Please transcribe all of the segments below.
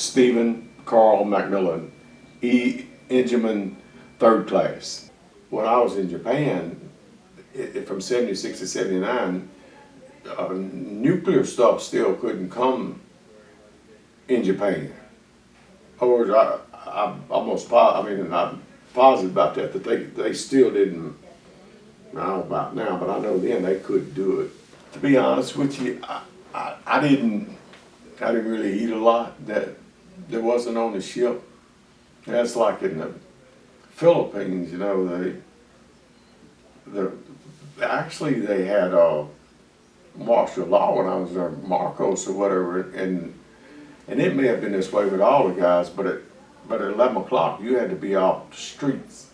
Stephen Carl McMillan, Engineman, 3rd class. When I was in Japan, from 76 to 79, nuclear stuff still couldn't come in Japan. Or I'm almost positive, I'm positive about that they still didn't. I don't know about now, but I know then they couldn't do it. To be honest with you, I didn't really eat a lot that wasn't on the ship. That's like in the Philippines, you know, actually they had martial law when I was there, Marcos or whatever, and it may have been this way with all the guys, but at 11 o'clock you had to be off the streets,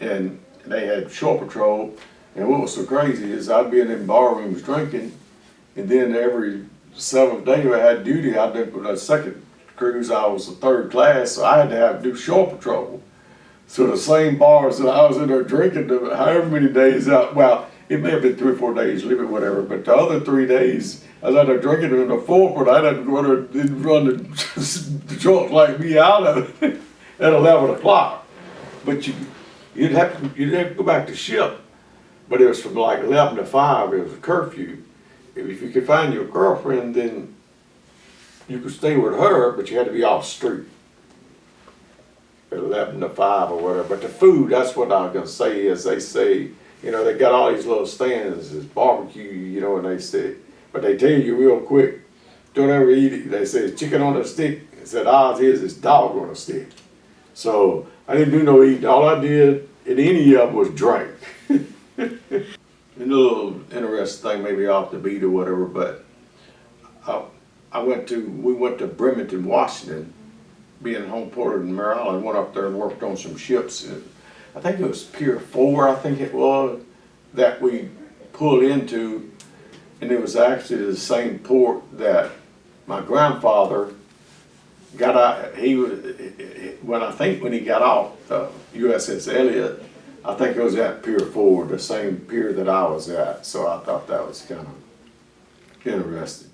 and they had shore patrol. And what was so crazy is I'd be in them bar rooms drinking, and then every 7th day I had duty. I did the 2nd cruise. I was the 3rd class, so I had to do shore patrol. So the same bars that I was in there drinking, however many days out, well, it may have been 3 or 4 days, leave it whatever, but the other 3 days I was out there drinking, and the 4th one I'd have to go there and run the joint like me out of it at 11 o'clock. But you'd have to go back to ship, but it was from like 11 to 5, it was a curfew. If you could find your girlfriend, then you could stay with her, but you had to be off the street at 11 to 5 or whatever. But the food, that's what I was going to say, is they say, you know, they got all these little stands, this barbecue, you know, and they say, but they tell you real quick, don't ever eat it. They say chicken on a stick. They said odds is it's dog on a stick. So I didn't do no eating. All I did at any of them was drink. A little interesting thing, maybe off the beat or whatever, but we went to Bremerton, Washington, being home porter in Maryland. Went up there and worked on some ships. And I think it was Pier 4, I think it was, that we pulled into, and it was actually the same port that my grandfather got out. When he got off the USS Elliott, I think it was at Pier 4, the same pier that I was at. So I thought that was kind of interesting.